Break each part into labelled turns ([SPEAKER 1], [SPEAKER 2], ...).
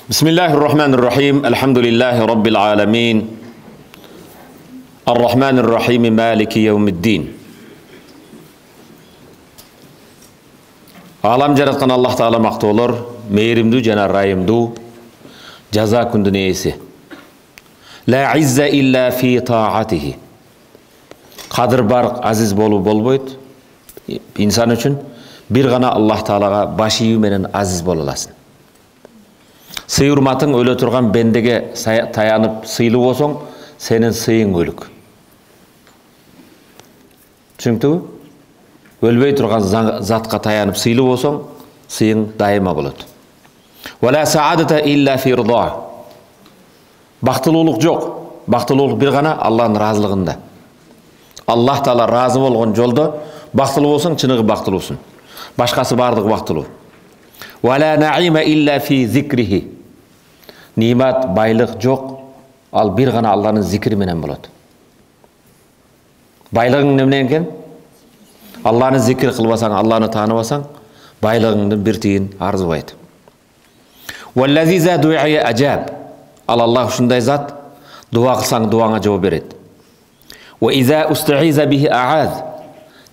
[SPEAKER 1] Bismillahirrahmanirrahim. Elhamdülillahi Rabbil alemin. Ar-Rahmanir-Rahim. Maliki yevmiddin. Alam jaratkan Allah Taala maqta olur. Meyrimdu jana rayimdu. Jaza kundun esi. La izza illa fi ta'atihi. Qadir bar aziz bolu bolboyt. İnsan üçün bir gana Allah Taalaga başı menen aziz bolalasın. Сый урматың өлө турган бендеге таянып сыйлы болсоң, сенин сыйың өлүк. Түшүнүктүбү? Өлбөй турган затка таянып сыйлы болсоң, сыйың дайыма болот. Вала саадата илля фи ридаа. Бактылуулук жок. Бактылуулук бир гана Аллахтын ыраазылыгында. Аллах Таала ыраазы болгон жолдо бактылуу болсоң, чыныгы бактылуусун. Башкасы бардыгы бактылуу. Вала наима илля фи зикрихи. Нимат байлык жок, ал бир гана Аллахтын зикри менен болот. Байлыгың неменен экен? Аллахны зикир кылбасаң, Аллахны тааныбасаң, байлыгыңдын бир тиын арзыбайт. Валлази за ду'a ажаб. Аллах ушундай зат, дуа кылсаң дуаңа жооп берет. Ва иза устаиза бихи ааз.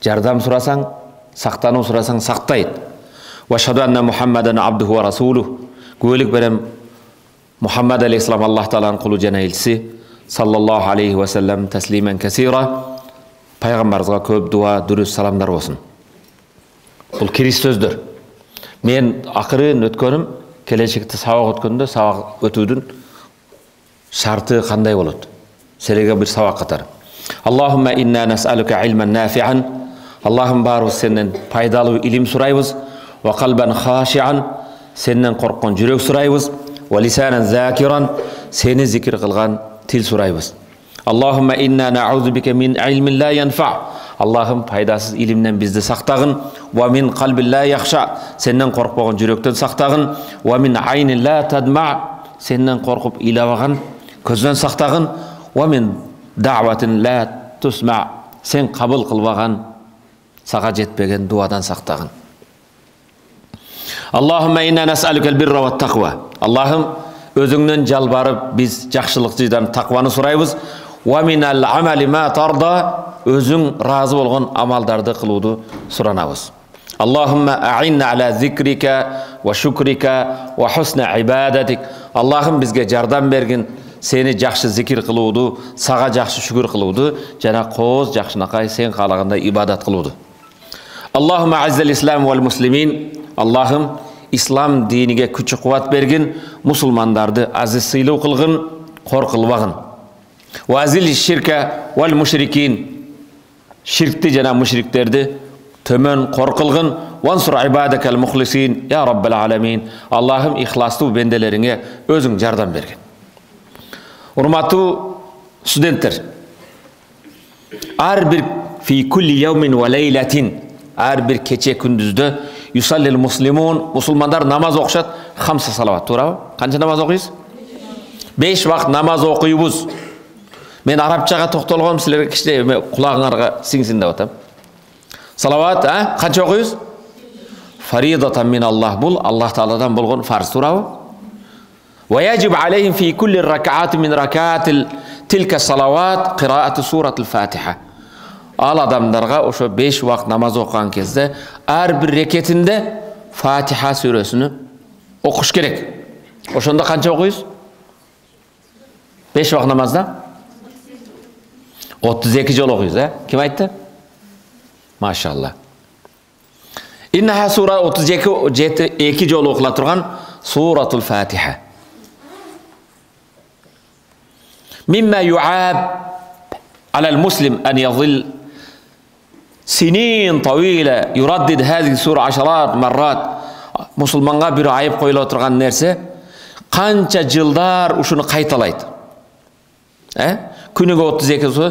[SPEAKER 1] Жардам сурасаң, сактануу сурасаң сактайт. Ва шаду анна Мухаммадан абдуху ва расулух. Күүлүк берем Muhammed aleyhisselam Allah Teala'nın kulu jana elçisi sallallahu aleyhi ve sellem teslimen kesira. Peygamberimizge köp dua, dürüst salamlar olsun. Bul kiriş sözdür. Men akırın ötkönüm, kelечекте сабак өткөндө сабак өтүүдүн шарты кандай болот? Селеге бир сабак катары. Allahumma inna nas'aluka ilman nafi'an. Allah'ım barыбыз сенден пайдалуу илим сурайбыз. Wa qalban khashi'an. Сенден корккон жүрөк сурайбыз. Валисанан закиран, сени зикир кылган тил сурайбыз. Аллахумма инна на'удhu bika min ilmin la yanfa'. Аллахым пайдасыз илимден бизди сактагын. Ва мин qalbin la yakhsha. Сенден коркпогон жүрөктөн сактагын. Ва мин aynin la tadma'. Сенден коркуп илабаган көздөн сактагын. Ва мин da'watin la tusma'. Сен кабыл кылбаган, сага жетпеген дуадан сактагын. Allahümme inna nes'alukal birra ve taqwa. Allah'ım özüңнөн жалбарып biz жакшылык жыйдан такваны сурайбыз. Wa minal amali ma tarda. Özüң разы болгон амалдарды кылууду суранабыз. Allahümme a'inna ala zikrika ve şukrika ve husna ibadatik. Allah'ım bizge жардам бергин, seni жакшы зикир кылууду, сага жакшы шүкүр кылууду жана кооз жакшынакай сен каалагандай ибадат кылууду. Allahümme azzal islam vel muslimin. Allah'ım İslam dinige күчү кубат бергин, мусулмандарды азиз сыйлуу кылгын, кор кылбагын. Ва азил ширка вал мушрикин. Ширкти жана мушриктерди төмөн кор кылгын. Вансур ибадакал мухлисин я раббал аламин. Allah'ım ихластуу бенделериңе өзүң жардам бергин. Урматтуу студенттер, ар бир фи кулли yawmin ва лейлатин, ар бир кече күндүздө Yusallil muslimun, musulmanlar namaz okşat, hamsa salavat, to'g'rimi? Qancha namaz o'qiysiz? 5 vaqt namaz o'qiymiz. Men arabchaga to'xtalganman, sizlarga kichik qulog'ingizga singsin deb o'tam. Salavat, qancha o'qiysiz? Faridatan min Allah, bul Alloh taoladan bo'lgan farz, to'g'rimi? Va yajib alayhim fi kulli rak'at min rak'atil tilka salavat qira'atu suratul Fatiha. Al adamlarga oşo 5 vaqt namaz okuyan kezde her bir reketinde Fatiha suresini okuş gerek. Oşonda kança okuyuz? 5 vaqt namazda 32 jol okuyuz, Kim aytdı? Maşallah. İnneha sura 32 jol okula turgan suratul Fatiha. Mimma yu'ab alal muslim en yadhil سنين طويلة يردد هذه السورة عشرات مرات. Musulmanga bir ayıp koyula oturgan nerse kança жылдар ушуну кайталайт. Күнүгө 32 су.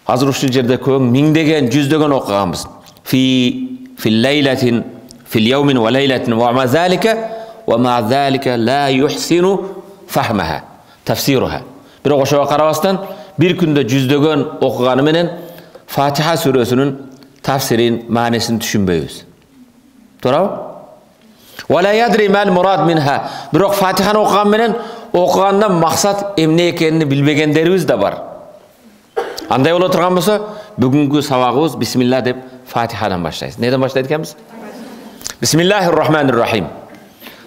[SPEAKER 1] Азыр ушул жерде көң миңдеген, жүздөгөн окуганбыз. Fil leyletin fil yawmin ve leyletin ve ma zalika ve ma zalika la yuhsinu fahmaha. Tafsiruha. Bir oşoga karabastan bir күндө жүздөгөн окуганы менен Fatiha suresinin tafsirin manesini düşünbeyüz. Doğru? Вала ядри мал мурад минха. Бирок Фатиханы окуган менен окугандан максат эмне экенин билбегендерибиз да бар. Андай боло турган болсо, бүгүнкү сабагыбыз бисмилла деп Фатихадан баштайбыз. Неден баштайт экенбиз? Бисмиллахир-рахманир-рахим.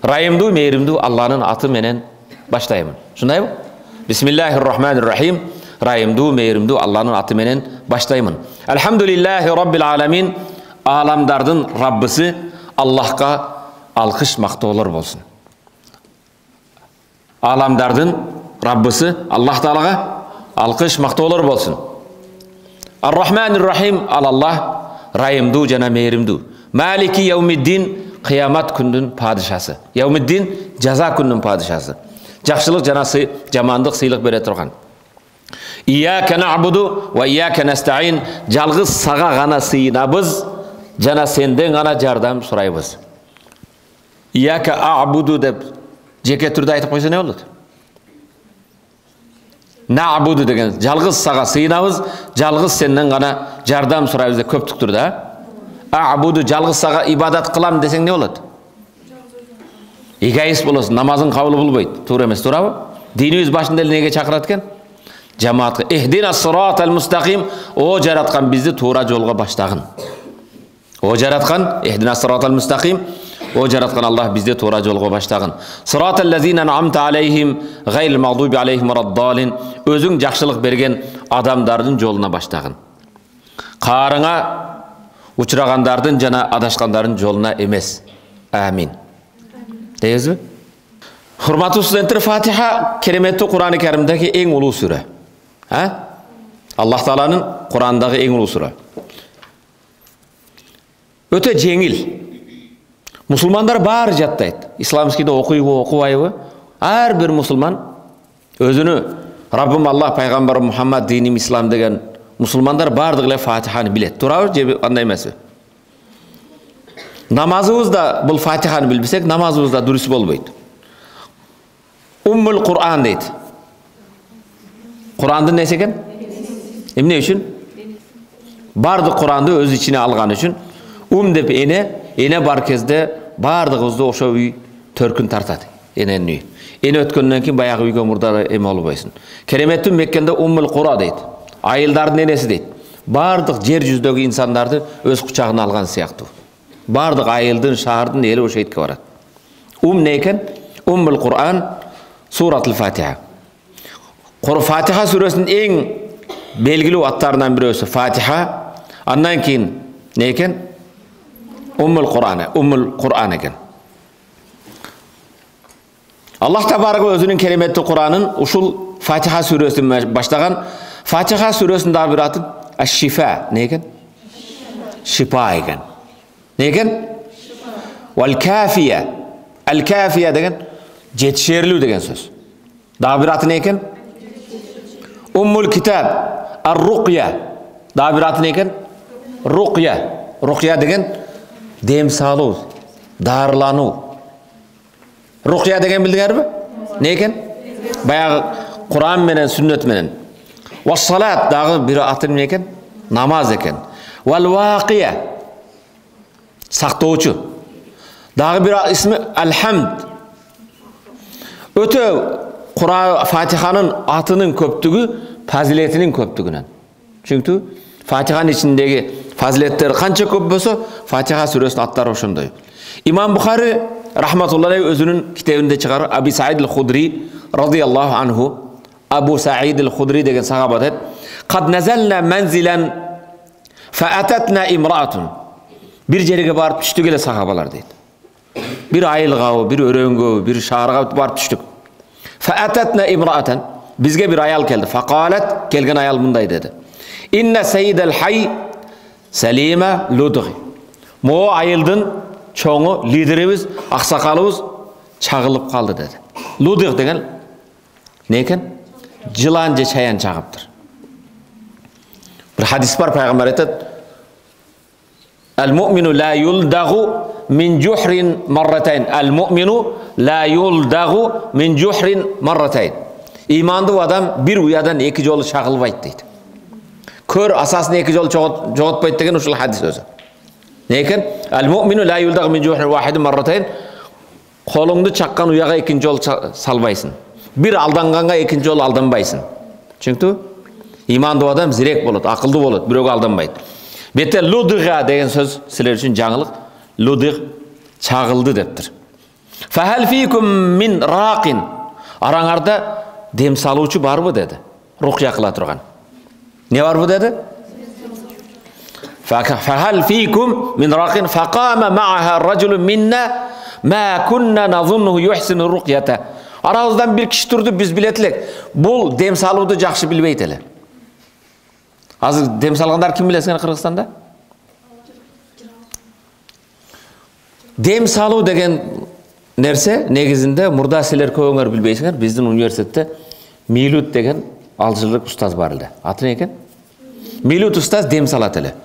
[SPEAKER 1] Райымдуу, мейримдүү Алланын аты менен баштаймын. Шундайбы? Бисмиллахир-рахманир-рахим. Райымдуу, мейримдүү Алланын аты менен баштаймын. Алхамдулиллахи раббил аламин. Аламдардын Раббысы Аллахка алкыш мактоолор болсун. Аламдардын Раббысы Аллах Таалага алкыш мактоолор болсун. Ар-Рахманир-Рахим Аллах райымдуу жана мейримдүү. Малики яумиддин кыямат күндүн падышасы. Яумиддин жаза күндүн падышасы. Жакшылык жана жамандык сыйлык бере турган. Ияка нa'буду ва ияка настаин. Жалгыз сага гана сыйынабыз жана сенден гана жардам сурайбыз. Ияка а'буду деп жеке түрдө айтып койсо не болот? Нa'буду деген жалгыз сага сыйынабыз, жалгыз сенден гана жардам сурайбыз деп көптүк түрдө. А'буду жалгыз сага ибадат кылам десең не болот? Эгоист болосуң, намазың кабыл болбойт. Туура эмес, туурабы? Динибиз башында эле неге чакырат экен? Жамаатка ихдина сиротал мустаким. О жараткан бизди туура жолго баштагын. О жараткан ихдина сиротал мустаким. О жараткан Аллах бизди туура жолго баштагын. Сиротал лазина ан'амта алейхим гайрил магдуби алейхим вараддалин. Өзүң жакшылык берген адамдардын жолуна баштагын. Карыңа учурагандардын жана адашкандардын жолуна эмес. Амин. Дейсизби? Hurmatlı stüdentler, Fatiha kerimeti Kur'an-ı Kerim'deki en ulu sure. Allah Teala'nın Kur'an'daki en ulu sure. Öte jеңил. Musulmanlar bar jattayt. İslamskide okuyup her bir musulman özünü Rabbim Allah Peygamber Muhammed dinim İslam degen musulmanlar bardığıyla Fatiha'nı bilet. Turabı cebi anlayması. Namazımızda bu Fatiha'nı bilbisek namazımızda dürüst bolboyt. Ummul Kur'an deydi. Kur'an'da neyse eken? Ne üçün? Bardı Kur'an'da öz içine algan üçün. Dep ene bar kezde bardığızda oşa uy törkün tartadi. Ene ötkönden keyin bayağı uyga murdara eme olbaysın. Keremettün Mekke'nde Ummul Qura deydi. Ayıldardın enesi deydi. Bardıq jer yüzdögi insanlardı öz kucağına algan siyaktı. Bardıq ayıldın, şahardın eli o şeytke barat. Ne eken? Ummul Kur'an Suratul Fatiha. Fatiha suresinin en belgili atlarından birisi Fatiha. Ondan keyin ne eken? Ummul Kur'an eken. Allah Tebaraka özünün kerimeti Kur'an'ın uşul Fatiha suresinden başlagan Fatiha suresinin daha bir adı Eş-Şifa. Ne eken? Şifa eken. Ne eken? Vel-Kafiye. El-Kafiye degen жетишерлүү деген сөз. Дагы бир аты не экен? Уммул Китаб, Ар-Руqya. Дагы бир аты не экен? Руqya. Руqya деген дем салуу, дарылануу. Руqya деген билдиңерби? Не экен? Баягы Кур'ан менен, сүннөт менен. Вас-салат дагы бир аты не экен? Намаз экен. Вал-Вaqia. Сактоочу. Дагы бир исми Алхамд. Öte Fatiha'nın atının köptüğü faziletinin köptüğünden. Çünkü Fatiha'nın içindeki faziletleri kança köp bolsa Fatiha suresinin atları oşunday. İmam Bukhari rahmetullahi özünün kitabında çıkarır. Abi Sa'id el-Khudri radıyallahu anhu. Abu Sa'id el-Khudri degen sahabat et. Kad nezelna menzilen fa'atatna imra'atun. Bir jerige barıp düştü gele sahabalar deydi. Bir ayılgağı, bir öröngü, bir şarıga barıp düştük. Fa'atatna imra'atan. Bizge bir ayal geldi. Faqalet, kelgen ayal bunday dedi. İnne seyyidel hay selime ludghi. Mo ayıldın çoğu liderimiz, aksakalımız çağılıp kaldı dedi. Ludghi degen neyken? Cılanca çayan çağıptır. Bir hadis var Peygamber etet. El-mu'minu la yuldagu min juhrin marratayn. El-mu'minu la yuldagu min juhrin marratayn. İmandı adam bir uyadan iki jolu çağılbaydı deydi. Kör asasını iki jolu çoğutbaydı degen uşul hadis özü. Neyken? El-mu'minu la yuldagu min juhrin vahidin marratayn. Қолыңды чаққан ұяға екінші жол салбайсың. Bir алданғанға екінші жол алданбайсың. Түсінікті? Иманды адам зирек болады, ақылды болады, біреуге алданбайды. Бетте лудиға деген сөз сілер үшін жаңылық. Лудиғ чағылды дептір. Фахал фикум мин рақин. Араңарда дем салушы бар бұ деді. Руқия қыла тұрған. Не бар бұ деді? Фахал фикум мин рақин фақама ма'аха ражулун минна ма kunna nazunnuhu yuhsinu ruqyata. Арамыздан bir киши тұрды, біз білетілік. Бұл дем салуды жақсы білбейді әлі. Азыр дем салғандар кім білесің Қырғызстанда? Дем салу деген нәрсе негізінде мұрда сілер көңір білбейсіңер. Біздің университетте Милют деген алжырлық ұстаз бар әлі. Аты не екен? Милют ұстаз дем салады әлі.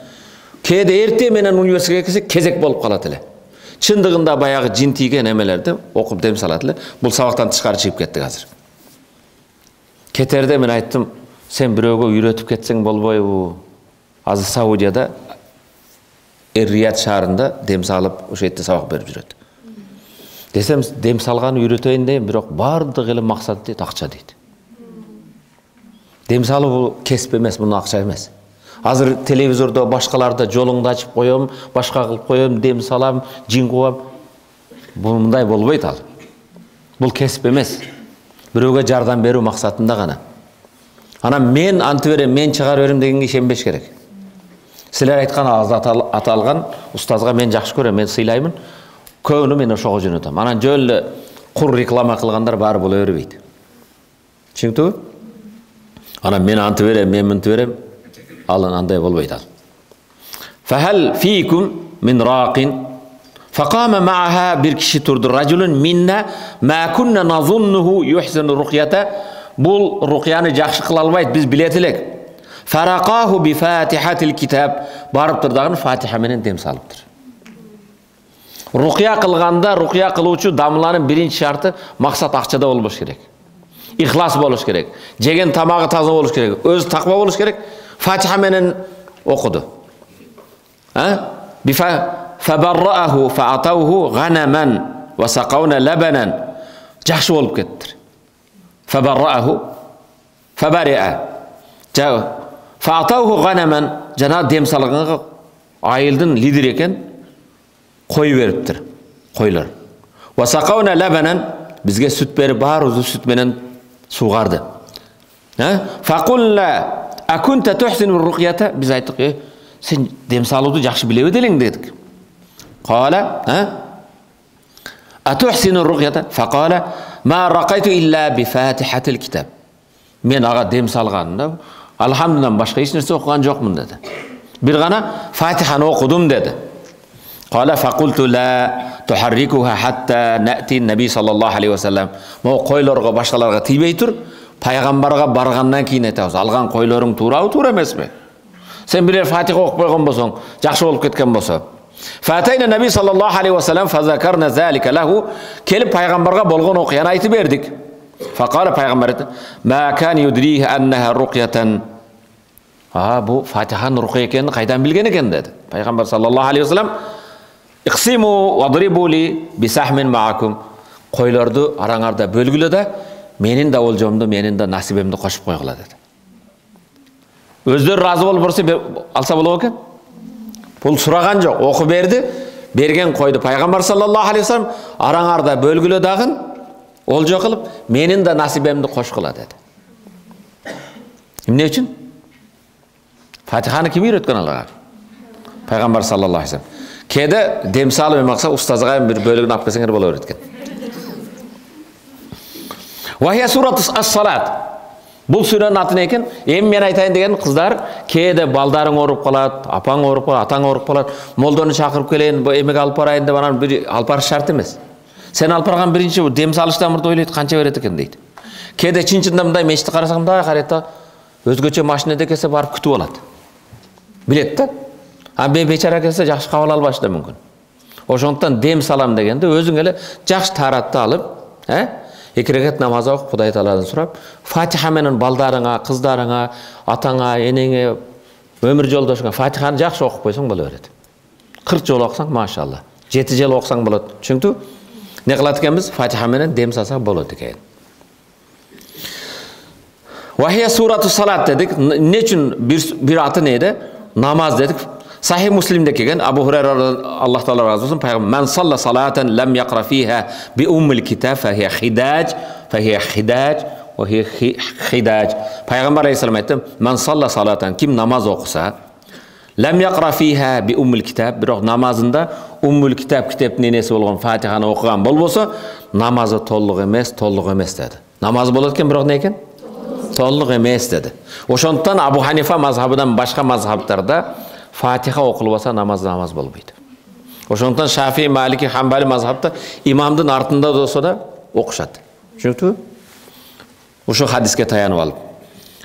[SPEAKER 1] Кейде ерте менен университетке келсе кезек болып қалады әлі. Шындығында баяғы жин тиген әмелерді оқып дем салады әлі. Бұл сабақтан тышқары шығып кетті қазір. Кетерде мен айттым, сен біреуге үйретіп кетсең болбой бұл. Азыр Саудияда Эр-Рияд шаарында дем салып, ошол жерде сабақ беріп жүреді. Десем, дем салғаны үйретейін дейін, бирок бардық эле мақсат дейт, акча дейт. Дем салу бұл кесіп емес, бұны ақша емес. Азыр телевизорда башқаларда жолыңды ачып қоям, башқа қылып қоям, дем салам, жин қуам. Бұл мындай болбойт ал. Бұл кесіп емес. Біреуге жардам беру мақсатында ғана. Ана мен анты берем, мен шығар берем дегенге ишенбеш керек. Сілер айтқан аталған ұстазға мен жақсы көрем, мен сыйлаймын. Көңіні мен ошоға жөнөтөм. Анан жөлі құр реклама қылғандар бары бола өрбейді. Түсінікті? Ана мен анты берем, мен мынты берем. Алын андай болбойды ал. Фахал фикум мин рақин. Фақама ма'аха bir киши тұрды. Ражулун минна ма kunna назуннуху юхсину руқята. Бұл руқияны жақсы қыла албайды, біз білетілік. Фарақаху би фатихатил китаб. Барып тұрдағын фатиха менен дем салыптыр. Руқия қылғанда, руқия қылуучу дамыланын бірінші шарты мақсат ақчада болуш керек. Ихлас болуш керек. Жеген тамағы таза болуш керек. Өз тақва болуш керек. Фатиха менен оқыды. Фабаррааһу фаатауһу ғанаман ва сақауна лабанан. Жақсы болып кеттір. Фабаррааһу фабариа. Фаатауһу ғанаман. Жана дем салғанға айылдың лидер екен қой беріптір. Қойлар. Ва сақауна лабанан. Бізге сүт беріп бар ұзы сүт менен суғарды. Фақулла акунта тухсину руқията. Біз айттық, сен дем салуды жақсы біле өделең дедік. Қала, атухсину руқията. Фақала, ма рақайту илля би фатихатил китаб. Мен аға дем салғанында, алхамдулиллах башқа еш нәрсе оқыған жоқмын деді. Bir ғана фатиханы оқыдым деді. Қала, фақулту ла тухаррикуха хатта нәти наби саллаллаху алейхи ва саллам. Мо қойларға башқаларға тибей тұр. Пайғамбарға барғаннан кейін айтамыз, алған қойларың тура емес пе? Сен бірер фатиха оқып қойған болсаң, жақсы болып кеткен болса. Фатайна наби саллаллаху алейхи ва саллам фазакарна залика лаху. Келіп пайғамбарға болған оқияны айтып бердік. Фақала пайғамбар айтты, ма кан юдрихи аннаха руқиятан. Бұл фатиханың руқия екенін қайдан білген екен деді. Пайғамбар саллаллаху алейхи ва саллам, иқсиму вадрибу ли бисахмин маакум. Қойларды араңарда бөлгілі да, менің де олжамды, менің де насибемді қошып қойғыла деді. Өздері разы болып ұрсы алса болу екен? Бұл сұраған жоқ, оқы берді, берген қойды. Пайғамбар саллаллаху алейхи ва саллам араңарда бөлгілі дағын, олжа қылып, менің де насибемді қошқыла деді. Не үшін? Фатиханы кім үйреткен Аллаға? Пайғамбар саллаллаху алейхи ва саллам. Кеді дем салып емақса, ұстазға бір бөлігін ап кесеңер бола өреткен. Вахия сурат ас-салат. Бұл сүренің аты не екен? Мен айтайын деген қыздар, кейде балдарың орып қалады, апаң орып қалады, атаң орып қалады, молданы шақырып келейін, емек алып барайын деп анан бір алпар шарт емес. Сен алып барған бірінші дем салыштан мұрт ойлайды, қанша береді екен дейді. Кейде чинчында мындай мешітті қарасам да қарайды, өзгөчө машинада келсе барып күтіп алады. Біледі да? Мен бечара келсе жақсы қабыл албашы да мүмкін. Ошондықтан дем салам дегенде өзің эле жақсы таратты алып, екі рекат намаз оқып, Құдай Тағаладан сұрап, Фатиха менен балдарыңа, қыздарыңа, атаңа, енеңе, өмір жолдашыңа Фатиханы жақсы оқып қойсаң бола береді. 40 жол оқысаң, машалла. 7 жыл оқысаң болады. Түсінікті? Не кылат экенбиз? Фатиха менен дем салсак болот экен. Вахия сурату салат дедик. Не үчүн бир аты нейди? Намаз дедик. Sahih Müslim'de kelgan Abu Hurayra Allah Taala razı olsun Peygamber men salla salaten lem yaqra fiha bi ummul kitab fa hiya khidaj ve hiya khidaj. Peygamber Aleyhisselam aytdı men salla salaten kim namaz okusa lem yaqra fiha bi ummul kitab biroq namazında ummul kitab kitapning nenesi bolgan Fatihani okugan bolbosa namazı tolluk emes dedi. Namaz bolat ekan biroq ne ekan? Tolluk emes dedi. Oşondan Abu Hanifa mazhabından başka mazhablarda Fatiha okulmasa namaz bolbuydu. Oşondan Şafii, Maliki, Hanbali mazhabda imamdın артында da olsa da okuşadı. Çünkü şu hadiske tayanıp alıp.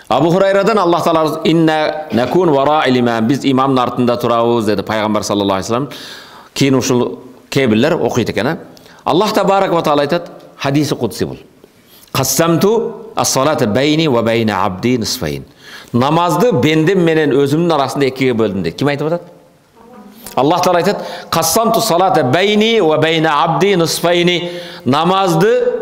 [SPEAKER 1] Abu Hurayra'dan Allah Teala inna nekun vara'il imam biz imamın артында turabız dedi Peygamber sallallahu aleyhi ve sellem. Keyin uşul kebirler okuydu ekene. Allah Tebarek ve Teala aytadi hadisi kudsi bul. Qassamtu as-salata beyni ve beyne abdi nisfayn. Namazdı bendim menen özümün arasında ikiye böldüm dedi. Kim aytып atadi? Allah Teala aytadi qassamtu salata beyni ve beyne abdi nisfayni. Namazdı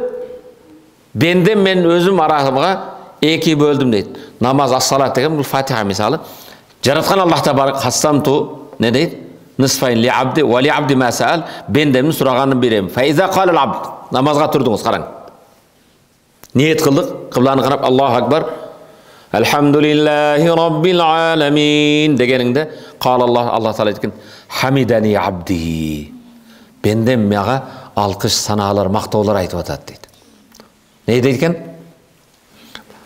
[SPEAKER 1] bendim menen özüm arasına ikiye böldüm dedi. Namaz as-salat degen bu Fatiha misalı. Jaratkan Allah Tebarek qassamtu ne deydi? Nisfayn li abdi ve li abdi ma sa'al. Bendimnin suraganını berem. Fa iza qala al-abd. Namazga turdunuz qarang. Niyet kıldık. Kıblani qarap Allahu akbar. Elhamdülillahi Rabbil alemin degeninde Allah Teala aytken hamidani abdi. Bendem maga alkış sanalar maktaular aytıp atat deydi. Ne deydiken?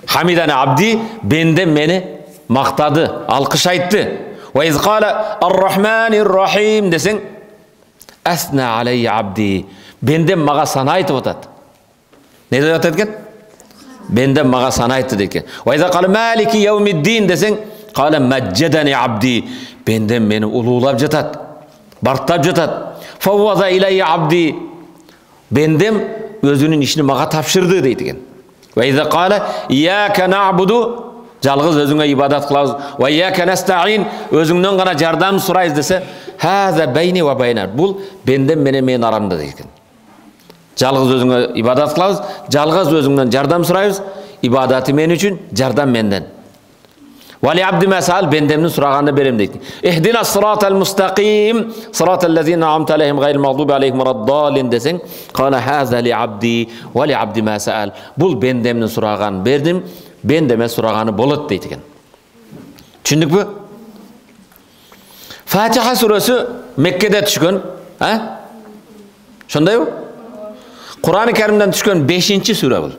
[SPEAKER 1] Hamidani abdi bendem meni maktadı, alkış aytты. Ve iz qala Ar-Rahmanir-Rahim desen asna aleyhi abdi. Bendem maga sana aytıp atat. Ne deyip atat eken? Bendem maga sana aytты deyken. Ve iz qala Maliki yevmiddin desen qala majjadani abdi. Bendem meni ululap jatat, bartap jatat. Fawwaza ilayya abdi. Bendem özünün işini maga tapşırdı deydiken. Ve iz qala iyyaka na'budu jalgız özüňe ibadat kılabız. Ve iyyaka nesta'in özüňden gana jardam surayız dese haza beyni ve beyner. Bul bendem men aramda deydiken. Jalgız özüňe ibadat kılabız, jalgız özüňden jardam surayız. İbadati men üçün, jardam menden. Vali abdi mesal bendemnin suraganını berem deydi. İhdina sıratal mustaqim sıratal lezine amte aleyhim gayril mağdubi aleyhim veraddalin desen kana haza li abdi ve li abdi mesal. Bul bendemnin suraganını berdim, bendeme suraganı bolat deydiken. Düşündük mü? Fatiha suresi Mekke'de düşkün. Şunday mı? Kur'an-ı Kerim'den düşkün 5. sure bu.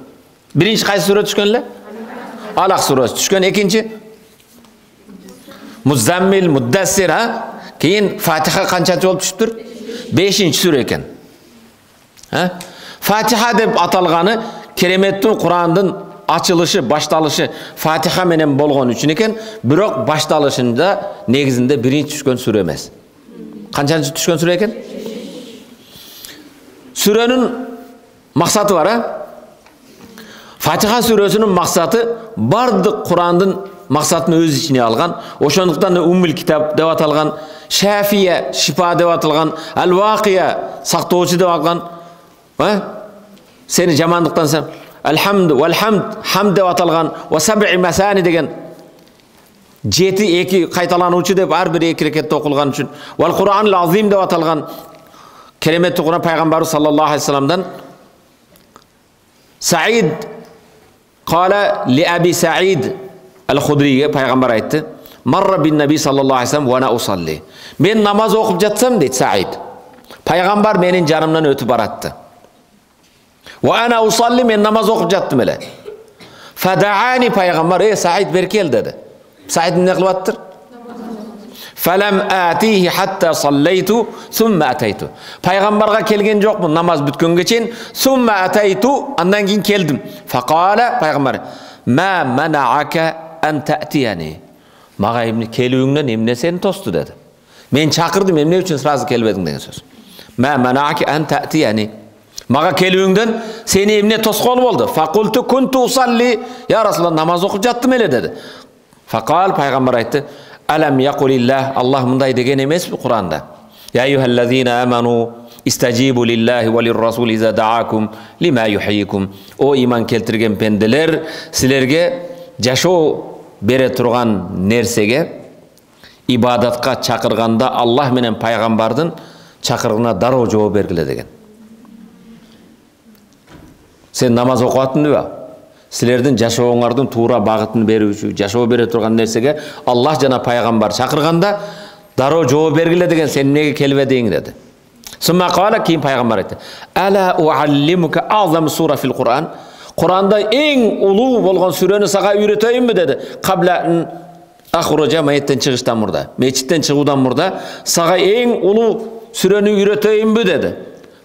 [SPEAKER 1] Birinci qaysi sure düşkünle? Alaq suresi düşkün. İkinci Muzammil, Muddessir ha? Keyin Fatiha qanchachı olub düşüptür? 5. sure eken. Fatiha deb atalgаны keremetli Kur'an'ın açılışı, başlalışı Fatiha menen bolğan üçün eken, biroq başlalışında negizinde birinci düşkün sure emas. Qanchachı düşkün sure eken? Surenin maksatı var ha? Fatiha suresinin maksatı bardık Kur'an'ın maksatını öz içine algan. Oşonluktan Ummul Kitap dep atalgan, Şafiye şifa dep atalgan, El-Vaqiya saqtooçu dep algan. Seni jamanlıktan sen Elhamdu vel hamd dep atalgan ve sab'i masani degen 7 qaytalanuvchi dep har bir 2 rekatda oqilgan üçün vel Kur'anul azim dep atalgan kelimetli Kur'an Peygamber sallallahu aleyhi ve sellem'den Sa'id qala li Abi Sa'id El-Hudri'ye Peygamber aytdı. Marra bin Nabi sallallahu aleyhi ve sellem ve ana usalli. Ben namaz okup jatsam deydi Sa'id. Peygamber menin janımdan ötüp barattı. Ve ana usalli men namaz okup jattım ele. Fada'ani Peygamber Sa'id berkel dedi. Sa'id ne qılıp attır? Felem atihi hatta sallaytu thumma ataytu. Peygamberga kelgen jokmun namaz bütgөнгө чейин thumma ataytu andan keyin keldim. Faqala Peygamber ma mana'aka an ta'tiyani. Maga emne kelүүңдөн emne seni tostu dedi. Men çakırdım emne üçün sırası kelbedin degen söz. Ma mana'aka an ta'tiyani. Maga kelүүңдөн seni emne toskol boldu. Faqultu kuntu usalli ya Rasulullah namaz okup jattım ele dedi. Faqal Peygamber aytdı Alam yaqulillah Allah mınday degen emes mi Kur'anda? Я айюхаллазина аману истажибу лиллахи ва лиррасул иза даакум лима юхйикум. О иман келтирген пенделер, силерге жашоо бере турган нерсеге ибадатка чакырганда Аллах менен пайгамбардын чакырыгына дароо жооп бергиле деген. Сен намаз окуп аттыңбы? Силердин жашооңардын туура багытын берүүчү, жашоо бере турган нерсеге Аллах жана пайгамбар чакырганда дароо жооп бергиле деген, сен эмнеге келбедиң деди. Сумма кала, кийин пайгамбар айтты: "Ала уаллимука азам сура фил Кур'ан?" Кур'анда эң улуу болгон сүрөнү сага үйрөтөйүнбү деди. Кабла ахуружа майеттен чыгыштан мурда, мечиттен чыгуудан мурда сага эң улуу сүрөнү үйрөтөйүнбү деди.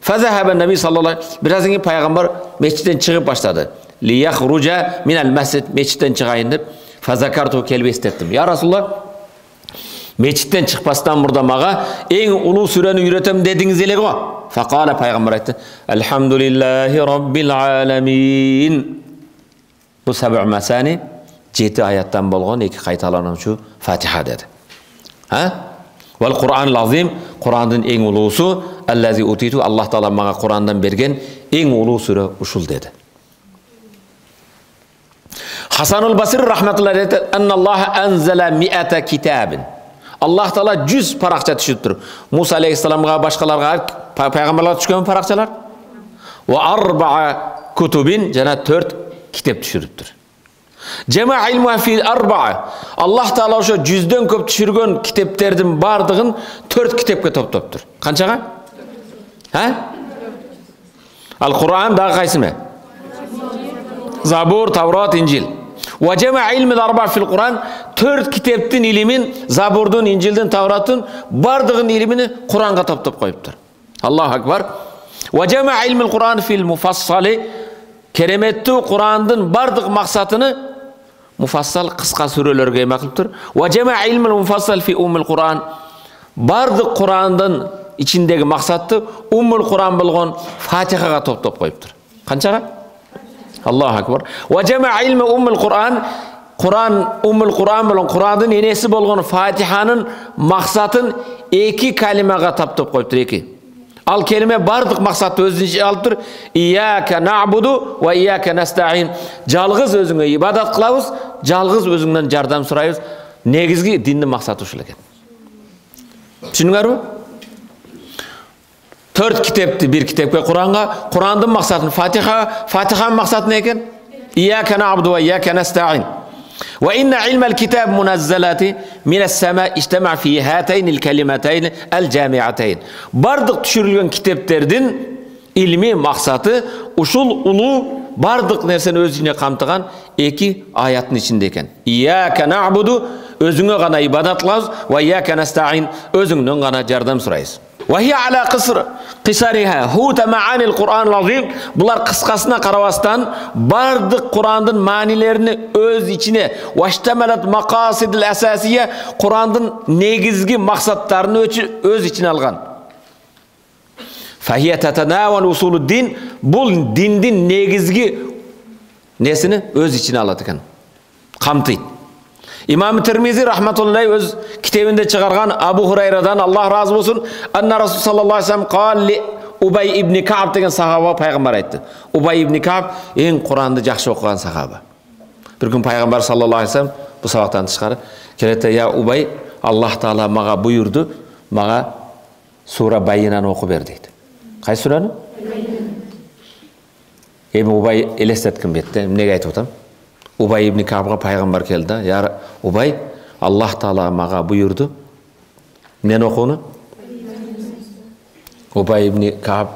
[SPEAKER 1] Фазахаба наби саллаллаху алейхи ва саллям, бираздан кийин пайгамбар мечиттен чыгып баштады. Лияхружа минал масжид, мечиттен чыгайын деп. Фазакарту, келип эстеттим. Я Расулаллах, мечиттен чыкпастан мурда мага эң улуу сүрөнү үйрөтөм дедиңиз эле го. Факала, пайгамбар айтты: "Алхамдулиллахи раббил аламин." Бу саб'у масани 7 аяттан болгон эки кайталануучу Фатиха деди. Вал Кур'ан азим, Кур'андын эң улуусу, аллази утиту, Аллах таала мага Кур'андан берген эң улуу сүрө ушул деди. Хасанул Басри рахматуллахи алейхи анналлаха анзала 100 китабин. Аллах таала 100 паракча түшүрүптүр. Муса алейхиссаламга, башкаларга, пайгамбарларга түшкөн паракчалар. Ва 4 кутубин, жана 4 китеп түшүрүптүр. Жама илму фи 4. Аллах таала ошо 100дөн көп түшүргөн китептердин бардыгын 4 китепке топтоптур. Канчага? Ал Кур'ан дагы кайсыны? Забур, Таврот, Инжил. Ва жама илму 4 фил Кур'ан, 4 китептин илимин, Забурдун, Инжилдин, Тавроттун бардыгын илимини Кур'анга топтоп коюптур. Аллаху акбар. Ва жама илмул Кур'ан фил муфассали, кереметтүү Кур'андын бардык максатыны муфассал кыска сүрөлөргө эме кылыптыр. Ва жама илмул муфассал фи уммул Кур'ан, бардык Кур'андын ичиндеги максатты уммул Кур'ан болгон Фатихага топтоп коюптур. Канчага? Аллаху акбар. Ва жама илму уммул Кур'ан, Кур'ан уммул Кур'ан болгон Кур'андын энеси болгон Фатиханын максатын 2 калимага топтоп коюптур. 2. Ал келиме бардык максатты өзүнүн ичине алып тур. Ияка набуду ва ияка настаин. Жалгыз өзүңө ибадат кылабыз, жалгыз өзүңдөн жардам сурайбыз. Негизги диндин максаты ушул экен. Түшүндүңөрбү? 4 китепти бир китепке Кур'анга, Кур'андын максатын Фатиха, Фатиханын максаты не экен? Ияка набуду ва ияка настаин. Wa inna ilma al-kitab munazzalati min as-sama ijtama fi hatayn al-kalimatayn al-jami'atayn. Bardык түшүрүлгөн китептердин илми максаты ушул улуу бардык нерсени өз ичине камтыган 2 аяттын ичинде экен. Ияка набуду, өзүңө гана ибадат кылабыз, ва ияка настаин, өзүңдөн гана жардам сурайбыз. وهي على قصرها هوت معاني القرآن العظيم. Bular kıskasına karabastan bardık Kur'an'ın manilerini öz içine vaştemelet makasidil esasiye, Kur'an'ın negizgi maksatlarını öz içine algan. Fahiye tetenavel usulü din, bu dindin negizgi nesini öz içine aladıkan, kamtıydı. İmam Tirmizi rahmetullahi öz kitabında çıkargan Abu Hurayra'dan, Allah razı olsun, anna Rasul sallallahu aleyhi ve sellem kal li Ubay ibn Ka'b degen sahaba peygamber aytdı. Ubay ibn Ka'b en Kur'an'da жақсы okugan sahaba. Bir gün peygamber sallallahu aleyhi ve sellem bu sabahtan çıkarı kelete, ya Ubay, Allah Taala maga buyurdu, maga sura Bayyinani oku ber deydi. Kay surani? Emi Ubay elestetkin bette, nege aytып otam? Ubay ibn Ka'b'a peygamber geldi. Ya Ubay, Allah Taala maga buyurdu. Men okunu? Ubay ibn Ka'b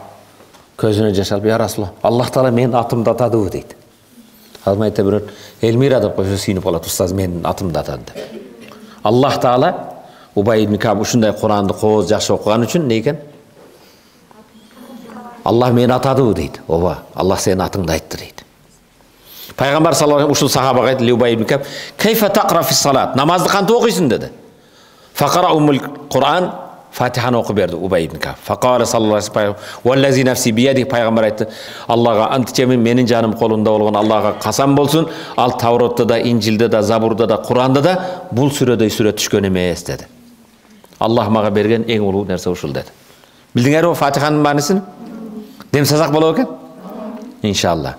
[SPEAKER 1] közüne jaş alıp, ya Rasulullah, Allah Taala men atımda atadı deydi. Adam ayta bir Elmira dep koysa sinip alat, ustaz men atımda atadı dep. Allah Taala Ubay ibn Ka'b uşunday Kur'an'ды qoz жақсы okugan üçün ne eken? Allah meni atadı deydi. Oba, Allah senin atыңды aytты deydi. Peygamber sallallahu aleyhi ve sellem uşul sahabaga aytdı, li Ubay ibn Ka'b, "Kayfa taqra fi salat?" Namazды qanday okuysun dedi. Faqara umul Kur'an, Fatiha'nı oku berdi Ubay ibn Ka'b. Faqala sallallahu aleyhi ve sellem, "Vallazi nafsi biyadi." Peygamber aytdı, Allah'a ant içemin, menin canım kolunda olgan Allah'a kasam bolsun. Al Tavrot'ta da, İncil'de de, Zabur'da da, Kur'an'da da bul süröдөй сүрө түшкөн эмес dedi. Аллах мага берген эң улуу нерсе ушул деди. Билдиңерби Фатиханын маанисин? Дем салсак болот экен? Иншалла.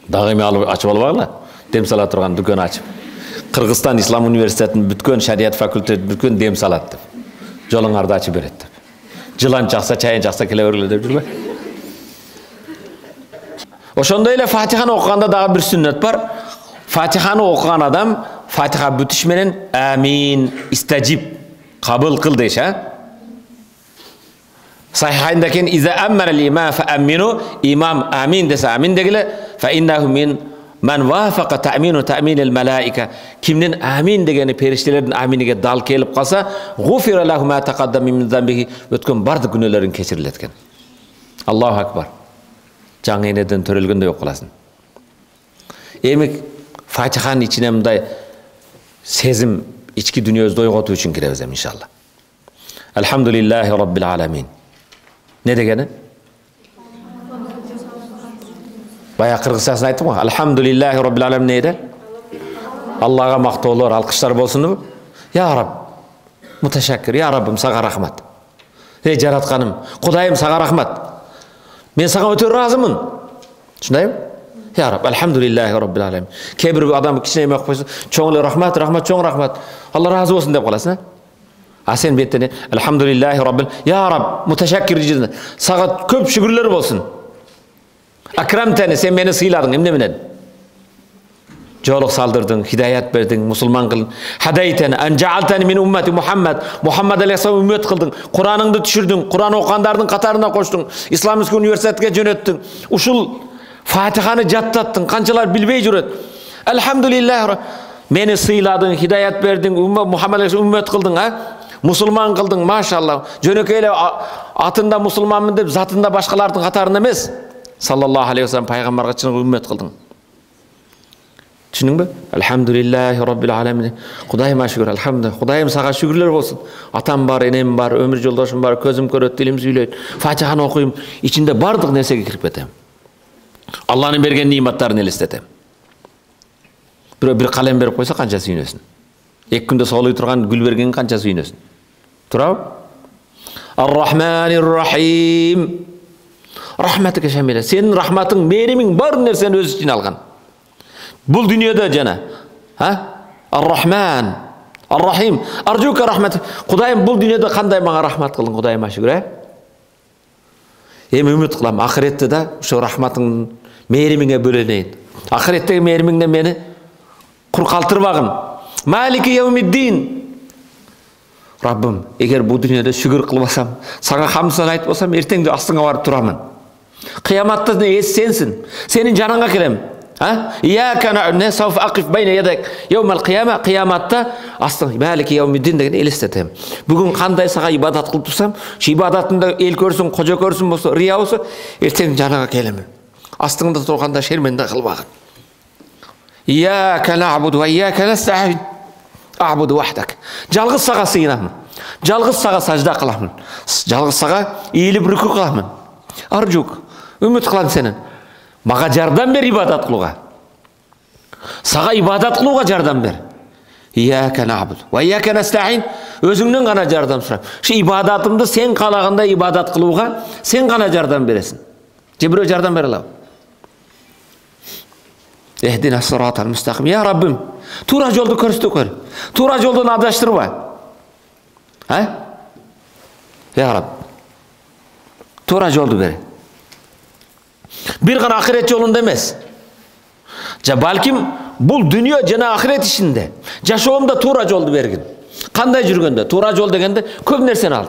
[SPEAKER 1] Дагы эми алып ачып албагыла. Дем сала турган дүкөн ачып. Кыргызстан Ислам университетинин бүткөн шарият факультети бүткөн дем салат деп. Жолуңарды ачып берет деп. Жылан жакса, чайын жакса келе бергиле деп жүрбө. Ошондой эле Фатиханы окуганда дагы бир сүннөт бар. Фатиханы окуган адам Фатиха бүтүш менен амин, истажиб, кабыл кыл дейш, Сахихайнда кен иза аммара имам фа аммину, имам амин десе амин дегиле, фа иннаху мин ман вафаqa ta'minu ta'minil malaika. Kimden amin degeni periştelerin aminiga dal kelip kalsa, gufira lahu ma taqaddama min zambihi, ötken bardı günelerin keçiriletken. Allahu akbar. Жаңы энеден төрөлгөндөй окуп каласың. Эми Фатиханын ичине мындай сезим, ички дүнүйөбүздү ойготуу үчүн киребиз иншалла. Алхамдулиллахи раббил аламин. Не дегени? Бая кыргызчасын айттым го. Алхамдулиллахи раббил аламин нейди? Аллага мактоолор, алкыштар болсунбу? Я Рабб, муташаккир, я Раббым, сага рахмат. Эй жаратканым, Кудайым, сага рахмат. Мен сага өтө ыраазымын. Ушундайбы? Я Рабб, алхамдулиллахи раббил аламин. Кээ бир адам кичине эме койсо, чоң эле рахмат, рахмат, чоң рахмат. Алла ыраазы болсун деп каласың, А сен беттен алхамдулиллахи раббил, я Рабб, муташаккир жидин. Сага көп шүгүрлөр болсун. Акрамтани, сен мени сыйладың, эмне менен? Жолук салдырдың, хидаят бердиң, мусулман кылдың. Хадайтани, анжаалтани мин уммати Мухаммад. Мухаммад алейхиссалам үммет кылдың. Кураныңды түшүрдүң, Куран окугандардын катарына коштуң. Исламский университетке жөнөттүң. Ушул Фатиханы жаттаттың, канчалар билбей жүрөт. Алхамдулиллах, мени сыйладың, хидаят бердиң, Мухаммад алейхиссалам үммет кылдың, мусулман кылдың, машалла. Жөнөкөй эле атында мусулманмын деп, затында башкалардын катарында эмес. Саллаллаху алейхи вассалам пайгамбарга чын үммет кылдың. Түшүнүңбү? Алхамдулиллахи раббил аламин. Кудайыма шүгүр, алхамдулилlah. Кудайым сага шүгүрлөр болсун. Атам бар, энем бар, өмүр жолдошум бар, көзүм көрөт, дилим сүйлөйт. Фатиханы окуйм, ичинде бардык нерсеге кирип кетем. Алланын берген ниматтарын элестетем. Бир калем берип койсо канча сүйнөсүн. Эки күндө соолой турган гүл берген канча сүйнөсүн. Турабы? Ар-Рахманир Рахим. Рахматыга шамиле. Сенин рахматың, меримиң бар нерсени өз ичине алган. Бул дүйнөдө жана, Ар-Рахман, Ар-Рахим, аржука рахмат. Кудайым бул дүйнөдө кандай мага рахмат кылдың, Кудайыма шүгүр, Эми үмүт кылам, ахиретте да ошо рахматыңдын меримиңе бөлөнөйүн. Ахиреттеги меримиңден мени кур калтырбагын. Малики яумиддин. Раббым, эгер бул дүйнөдө шүгүр кылбасам, сага хамсын айтпасам, эртеңде астыңа барып турамын. Кыяматта эс сенсин. Сенин жаныңа келем. Ияка нa'budu сауф акиф байна ядак яумал кыяма, кыяматта астың малики яумиддин деген элестетем. Бүгүн кандай сага ибадат кылып турсам, шу ибадатымда эл көрсүн, кожо көрсүн болсо, рия болсо, эртең жаныңа келем. Астыңда турганда шерменде кылбагын. Ияка нa'budu ва ияка настаин. A'budu вахдак. Жалгыз сага сыйынамын. Жалгыз сага сажда кыламын. Жалгыз сага ийилип рүкү кыламын. Аржук, үмүт кылам сенен. Мага жардам бер ибадат кылууга. Сага ибадат кылууга жардам бер. Ияка нa'budu ва ияка настаин. Өзүңдөн гана жардам сурап. Шу ибадатымды сен каалагандай ибадат кылууга сен гана жардам бересиң. Же бирөө жардам бере алабы? Эхдина сиратал мустаким. Я Раббим, туура жолду көрсөтүп көр. Туура жолдон адаштырба. Я Рабб, туура жолду бер. Бир гана ахирет жолунда эмес. Балким бул дүйнө жана ахирет ишинде. Жашоомдо туура жолду бергин. Кандай жүргөндө? Туура жол дегенде көп нерсени ал.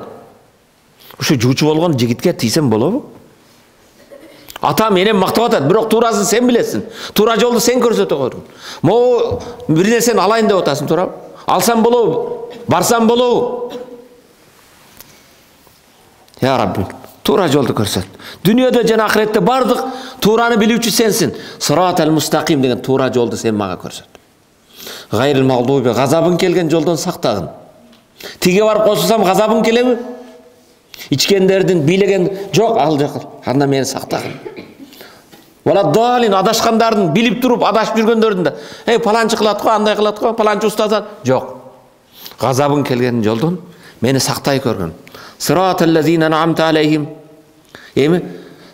[SPEAKER 1] Ушу жуучу болгон жигитке тийсем болобу? Ата менен мактап атат, бирок туурасын сен билесиң. Туура жолду сен көрсөтө койгун. Могу бир нерсени алайын деп атасың, туурабы? Алсам болобу? Барсам болобу? Я Рабби, туура жолду көрсөт. Дүйнөдө жана ахиретте бардык туураны билүүчү сенсин. Сиратал мустаким деген туура жолду сен мага көрсөт. Гайрил магдуби, газабың келген жолдон сактагын. Тиге барып косулсам газабың келеби? Ичкендердин бийлеген жок, ал жок. Анда мени сактагын. Вала далин адашкандардын билип туруп адашып жүргөндөрдүн да, паланчы кылат го, андай кылат го, паланчы устазан жок. Газабың келген жолдон Meni сақтай көргін. Сыраталлазина ан'амта алейхим. Эми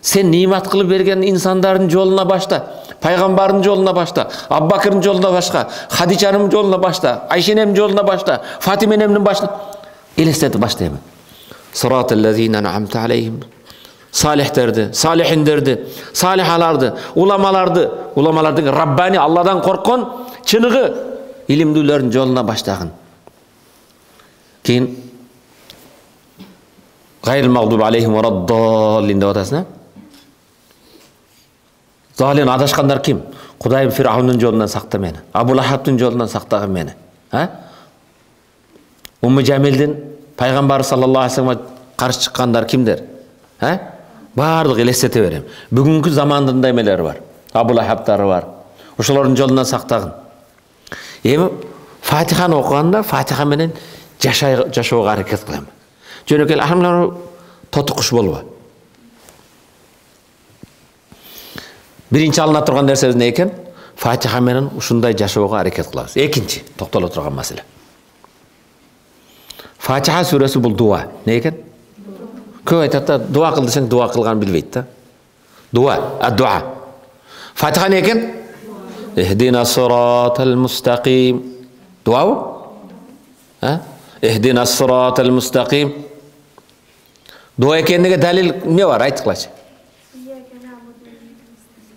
[SPEAKER 1] сен нимат кылып берген инсандардын жолуна башта, пайгамбардын жолуна башта, Аббакырдын жолуна башта, Хадижанын жолуна башта, Айшенемдин жолуна башта, Фатименемдин башта. Элестетип баштайм. Сыраталлазина ан'амта алейхим. Salihlerdi, salihinlerdi, salihalardı, ulamalaردын Rabbani Allah'dan korkon, çınığı ilimdülerin yoluna başlayın. Keyin gayril mağdubi aleyhim ve raddallin dep atasın. Zalin adaşkanlar kim? Kudayım Firavun'un yolundan sakta meni. Abu Lahab'ın yolundan saktagın meni. Ummu Cemil'din Peygamber sallallahu aleyhi ve sellem'e karşı çıkanlar kimdir? Барлық елестете берем. Бүгінгі замандың емелері бар. Абу Лахабтары бар. Ошолордун жолунан сактагын. Эми Фатиханы окуганда Фатиха менен жашоого аракет кылам. Жөнөкөй ахмлар тотукуш болбо. Биринчи алына турган нерсебиз эмне экен? Фатиха менен ушундай жашоого аракет кылабыз. Экинчи токтоло турган маселе. Фатиха сүрөсү бул дуа. Не экен? Көп айтады, дуа қыл десең, дуа қылған білбейді да. Дуа, ад-дуа. Фатиха не екен? Ихдина сиратал мустақим. Дуа бу? Ихдина сиратал мустақим. Дуа екеніне дәлел не бар? Айт қылайшы.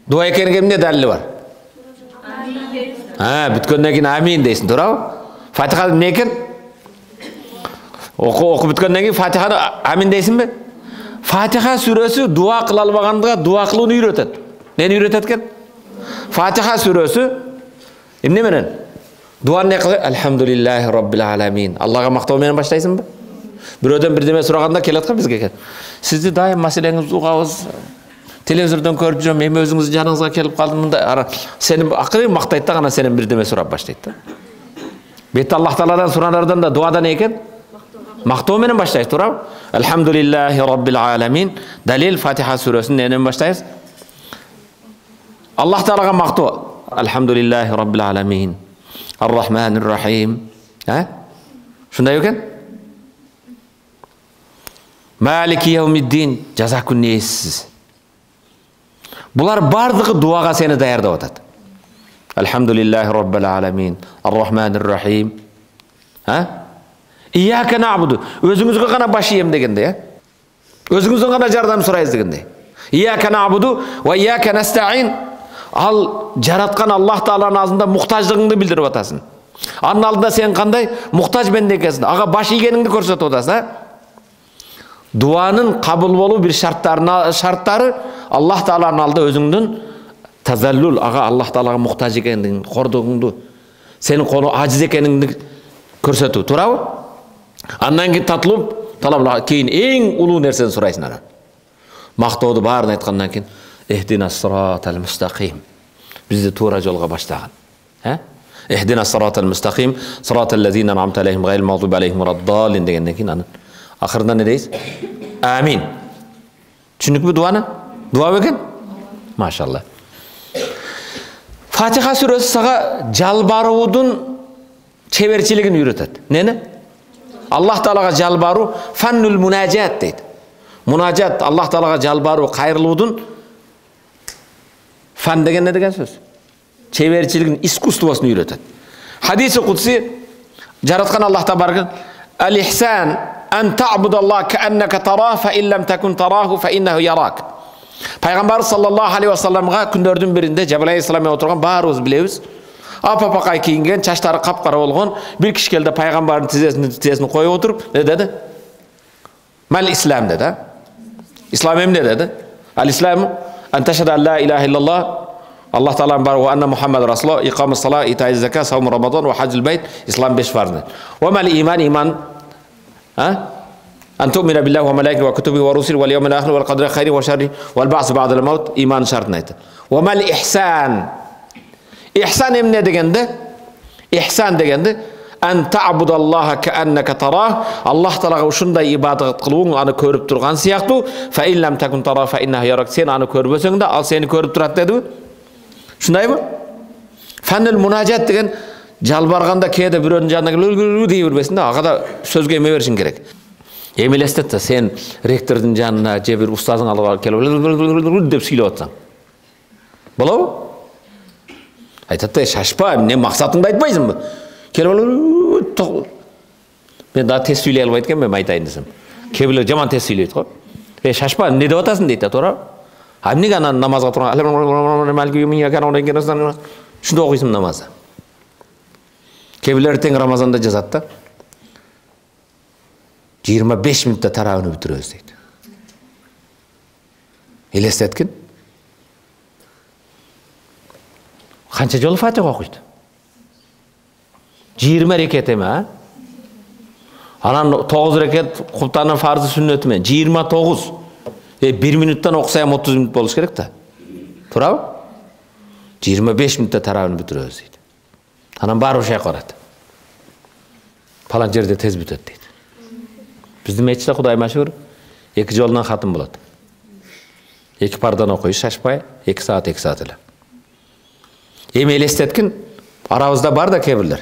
[SPEAKER 1] Дуа екеніне не дәлелі бар? Бүткеннен кейін амин дейсің, тура бу? Фатиха не екен? Оқу бүткеннен кейін Фатиханы амин дейсің бе? Фатиха сүрөсү дуа кыла албагандыга дуа кылууну үйрөтөт. Нени үйрөтөт экен? Фатиха сүрөсү эмне менен? Дуа не кылып? Алхамдулиллахи роббил аламин. Аллага мактоо менен баштайсыңбы? Бирөөдөн бирдеме сураганда келет го бизге экен. Сизди дайым маселеңизди угабыз. Телевизордон көрүп жүрөм, эми өзүңүздүн жаныңызга келип калдым мында. Сени акыры мактайт да, гана сенен бирдеме сурап баштайт да. Бетте Аллах Тааладан суранардан да дуада не экен? Мактоо менен баштайсыз, туурабы? Алхамдулиллахи роббил аламин. Далил Фатиха сүрөсүн эмнен баштайсыз? Аллах Таалага мактоо. Алхамдулиллахи роббил аламин. Ар-рахманир рахим. Шундай экен? Малики яумиддин. Жаза күнү эссиз. Булар бардыгы дуага сени даярдап атат. Алхамдулиллахи роббил аламин. Ар-рахманир рахим. İyyâke na'budu. Özünüzge gana baş yiyem degende ya. Özünüzden gana jardam surayız degende. İyyâke na'budu ve iyyâke nesta'in. Al jaratkan Allah Taala'nın ağzında muhtaçlığını bildirip atasın. Anın aldında sen kanday muhtaç bende ekesin. Ağa baş yiyenini көрсөтүп atasın. Duanın kabul bolu bir şartları Allah Taala'nın aldı özüңdün tazallul. Ağa Allah Taala'ga muhtaç ekenini, korduğunu, senin konu aciz ekenini көрсөтүү. Туурабы? Андан кейін талап кейін ең улуу нерсени сурайсың анан. Мактоодун баарын айткандан кийин ихдина сиратал мустақим. Бизди туура жолго баштаган. Ихдина сиратал мустақим, сираталлазина ан'амта алейхим гайрил мағдуби алейхим вараддаллин дегенден кийин анан акырында не дейсиз? Амин. Түшүндүкпү дуаны? Дуа бекен? Машалла. Фатиха сүрөсү сага жалбаруудун чеберчилигин үйрөтөт. Нени? Аллах Таалага жалбаруу фаннул мунажат дейт. Мунажат Аллах Таалага жалбаруу, кайрылуудун фан деген не деген сөз? Чеберчилигин, искусствосун үйрөтөт. Хадиси кудси жараткан Аллах табарак ал-ихсан ан та'будаллаха кааннака тарах фа ин лам такун тараху фа иннаху ярак. Пайгамбар саллаллаху алейхи ва салламга күндөрдүн биринде Жабраил алейхиссалам менен отурган баарыбыз билебиз. Апа-пакай кийинген, чачтары капкара болгон бир киши келди пайгамбардын тизесин коюп отуруп, не деди? Мал ислам деди. Ислам эмне деди? Ал-ислам ан ташхаду ан ла илаха иллаллах, Аллах Тааланын бар ва анна Мухаммад расулуллах, иқамус салат, итаиз закат, саум рамадан ва хаджул байт, ислам 5 фарз. Ва мал иман ан ту'мина биллахи ва малаикати ва кутуби ва русuli вал yawmil akhir wal qadri khayri wa sharri wal ba'th ba'da al-maut, iman şartını aytты. Ва мал ihsan. İhsan emne degende? İhsan degende an ta'budallaha ka'annaka tarah. Allah Taalaga uşunday ibadat kılууң аны көрүп турган сыяктуу. Fa in lam takun tarah fa innahu yarak. Sen аны көрбөсөң да ал сени көрүп турат дедиби? Шундайбы? Фаннул мунажат деген жалбарганда кээде бирөөнүн жанына келип дей бербесин да, ага да сөзгө эме беришиң керек. Эми элестет да, сен ректордун жанына же бир устазың алып келип деп сүйлөп атсаң. Болобу? Айтат да, шашпа, эмне максатыңды айтпайсыңбы? Келип мен да тез сүйлөй албайт экенмин, айтайын десем. Кээ бирөө жаман тез сүйлөйт го. Шашпа, эмне деп атасың дейт да, туура. А эмнеге анан намазга турган ушунда окуйсуң намазды. Кээ бирлер тең Рамазанда жазат да. 25 минутта тарабыны бүтүрөбүз дейт. Элестеткин. Канча жолу Фатиха окуйт? 20 рекет эме, а? Анан 9 рекет куптанын фарзы сүннөтү менен 29. 1 минуттан окуса 30 минут болуш керек да. Туурабы? 25 минутта тарабыны бүтүрөбүз дейт. Анан баары ошояка барат. Палан жерде тез бүтөт дейт. Биздин мечитте Кудай машгур 2 жолунан хатым болот. 2 пардан окуйуш шашпай, 2 саат эле. Эми элестеткин, арабызда бар да кээ бирлер.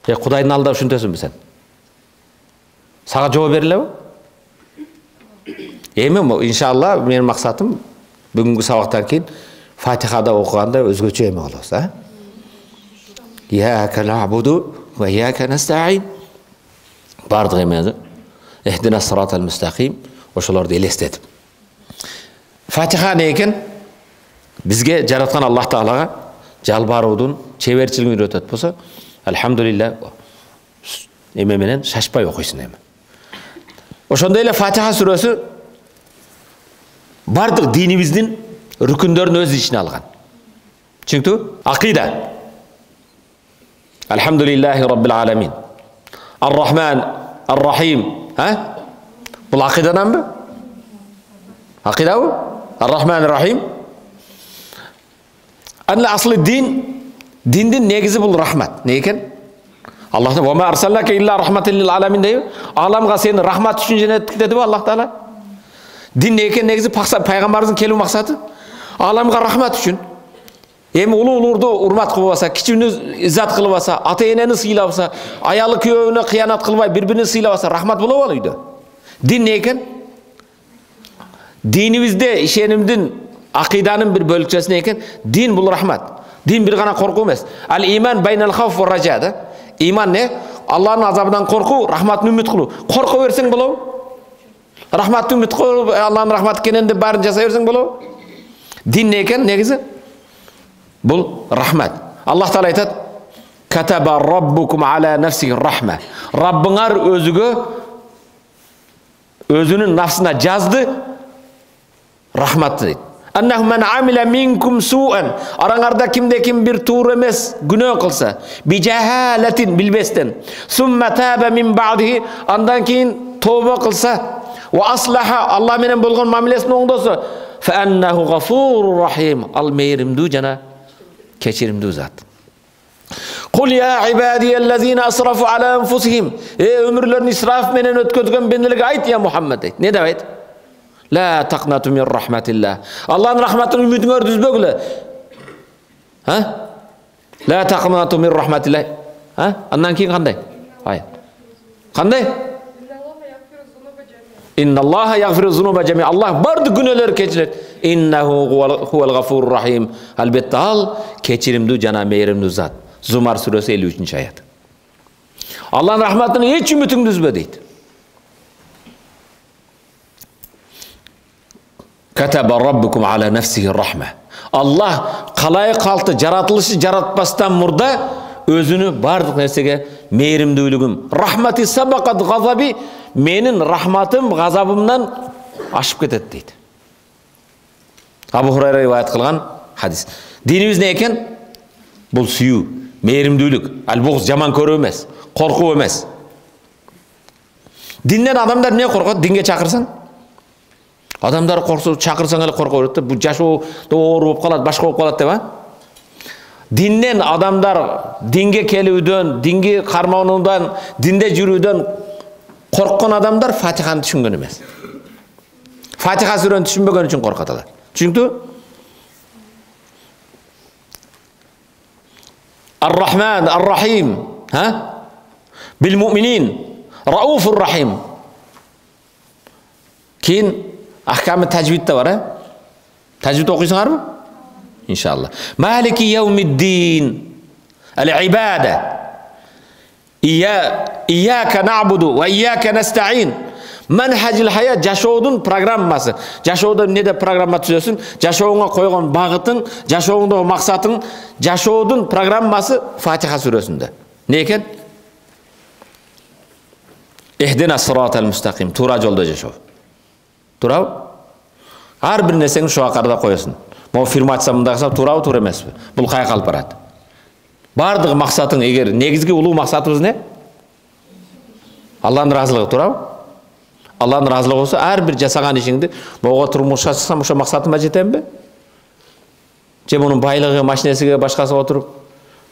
[SPEAKER 1] Кудайдын алдында ушинтесиңби сен? Сага жооп берилеби? Эми иншалла менин максатым бүгүнкү сабактан кийин Фатихада окуганда өзгөчө эме кылабыз, а? Ияка набуду ва ияка настаин. Бардык эмени Ихдина сиратал мустаким, ошолорду элестетип. Фатиха не экен? Бизге жараткан Аллах Таалага жалбаруудун чеберчилигин үйрөтөт болсо, алхамдулилlah эме менен шашпай окуйсуң эми. Ошондой эле Фатиха сүрөсү бардык динибиздин рүкүндөрүн өз ичине алган. Түшүнүктүбү? Акида. Алхамдулиллахи раббил аламин. Ар-Рахман, Ар-Рахим. Бул акидаданбы? Акидабы? Ар-Рахман, Ар-Рахим. Анна аслы диндин негизи бул рахмат. Не экен? Аллах Таала "Ва арсалнака илля рахматан лил аламин" дейби. Аламга сени рахмат үчүн жөнөттүк дедиби Аллах Таала? Дин не экен негизи? Пайгамбарыбыздын келүү максаты аламга рахмат үчүн. Эми улуулурду урмат кылбаса, кичүүнү иззат кылбаса, ата энени сыйлабаса, аялы күйөөүнө кыянат кылбай, бири-бирин сыйлабаса, рахмат болобу ал үйдө? Дин не экен? Динибизде ишенимдин, акиданын бир бөлүкчөсү не экен? Дин бул рахмат. Дин бир гана коркуу эмес. Ал иман байнал хауф ва ража да. Иман не? Аллахтын азабынан коркуу, рахматын үмүт кылуу. Корко берсең болобу? Рахматты үмүт кылып, Аллахтын рахматы кенен деп баарын жасай берсең болобу? Дин не экен негизи? Бул рахмат. Аллах Таала айтат: "Катаба раббукум ала нафсихи рахма." Раббыңар өзүнүн нафсына жазды рахматты дейт. Аннаху ман амила минкум суан. Араңарда кимде-ким бир туура эмес күнөө кылса, bijahalatin билбестен, summa taba min ba'dihi, андан кийин тооба кылса, ва аслаха, Аллах менен болгон мамилесин оңдосо, fa annahu ghafurur rahim. Ал мейримдүү жана кечиримдүү зат. Кул я ибадияллазина асрафу ала анфусихим. Өмүрлөрүн исраф менен өткөзгөн бендилерге айт я Мухаммад дейт. Не деп айт? La taqnatu min rahmatillah. Allah'ın rahmatını ümidini üzbögüle. La taqnatu min rahmatillah. Andan keyin qanday? Hayır. Qanday? İnnallaha yaghfiru zunuba jami'a. Allah bardı günahları keçirir. İnnehu huvel gafurur rahim. Albatta al keçirimdүү jana meyrimdүү zat. Zumar suresi 53. ayet. Allah'ın rahmatını hiç ümidini üzbö deydi. Kataba rabbukum ala nafsihi rahma. Allah kalay kaltı jaratılışı jaratpastan murda özünü bardıq nersege meyrimdүүлүгүм. Rahmati sabaqat gazabi, menin rahmatım gazabımdan aşıp ketет deydi. Abu Hurayra rivayet kılgan hadis. Dinimiz ne eken? Bul suyu, meyrimdүүлүк, al-buğz jaman körүү emes, korkuu emes. Dinden adamlar ne korkot? Dinge çakırsan? Adamlar korksa çakırsan ele korku öğretti. Bu jaşoo doğru olup kalat, başka olup kalat deb. Dinden adamlar dinge kelүүдөн, dinge karmanından, dinde жүрүүдөн korkkan adamlar Fatiha'nı düşüngөн emes. Fatiha sureni düşünbөгөн үчүн korkatalar. Çünkü Ар-Рахман, Ар-Рахим. Bil mu'minin, Raufur Rahim. Keyin ahkamı tecvidde var ha? Tecvid okuysunlar mı? İnşallah. Maliki yevmiddin. El-ibade. İyyâke na'budu ve iyyâke nesta'in. Manhajil hayat jaşoodun programması. Jaşooda ne de programma tüzөсүн? Jaşoonga koygan bagытың, jaşoondagi maksatың, jaşoodun programması Fatiha surasında. Ne eken? İhdina sıratal müstakim. Tuğra jolda jaşoo. Tuğra? Har bir neseni şu akarda koyasın. Mo firmatsamındaqsa tuğra tuğra emasbı. Bul kay kalып барат. Бардыгы максатың эгер негизги улуу максатыбыз не? Алланын ыраазылыгы, туурабы? Алланын ыраазылыгы болсо ар бир жасаган ишиңди могу турмушка чыксам ошо максатыма жетемби? Же мунун байлыгы, машинесиге, башкасына отуруп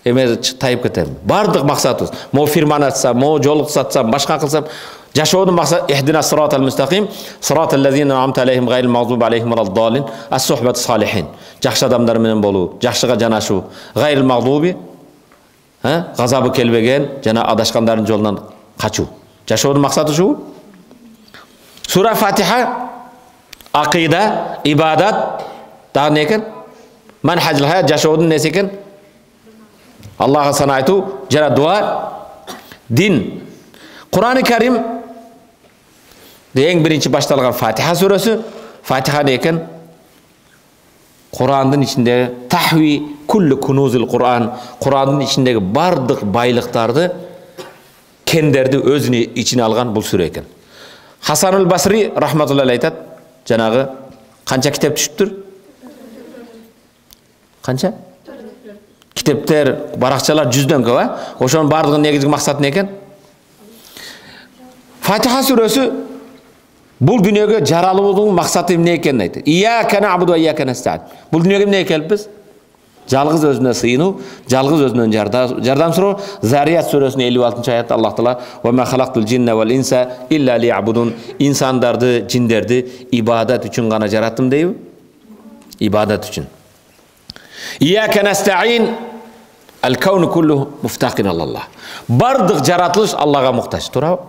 [SPEAKER 1] эме тайып кетем. Бардык максатыбыз. Мо фирманы ачсам, мо жолду сатсам, башка кылсам, жашоодун максаты ихдина сиратал мустаким, сиратал лазина ан'амта алейхим гайрил мағдуби алейхим валад-даллин, ас-сухбату салихин. Жакшы адамдар менен болуу, жакшыга жанашуу, гайрил мағдуби газабы келбеген, жана адашкандардын жолунан качуу. Жашоодун максаты ушул. Сура Фатиха акыйда, ибадат, дагы не экен? Манхажил хаят, жашоодун неси экен? Аллахга сана айтуу, жана дуа, дин. Кур'ан-ы Карим эң биринчи башталган Фатиха сүрөсү. Фатиха не экен? Кур'андын ичинде тахви куллу кунузил Кур'ан. Кур'андын ичиндеги бардык байлыктарды, кендерди өзүнө ичине алган бул сүрө экен. Хасанул Басри рахматуллахи айтат, жанагы канча китеп түшүптүр? Канча? Китептер, баракчалар 100дөн көп, а? Ошонун бардыгынын негизги максаты не экен? Фатиха сүрөсү бул дүйнөгө жаралуудун максаты эмне экенин айтты. Ияка набуду ва ияка настаин. Бул дүйнөгө эмне келиппиз? Жалгыз өзүнө сыйынуу, жалгыз өзүнөн жардам суроо. Зарiyat сүрөсүнүн 56-аятта Аллах Таала "Ва ма халактул джинна вал инса илля лиябудун" инсандарды, жиндерди ибадат үчүн гана жараттым дейби? Ибадат үчүн. Ияка настаин ал-кауну куллу муфтақин аллаллах. Бардык жаратылыш Аллага муктаж, туурабы?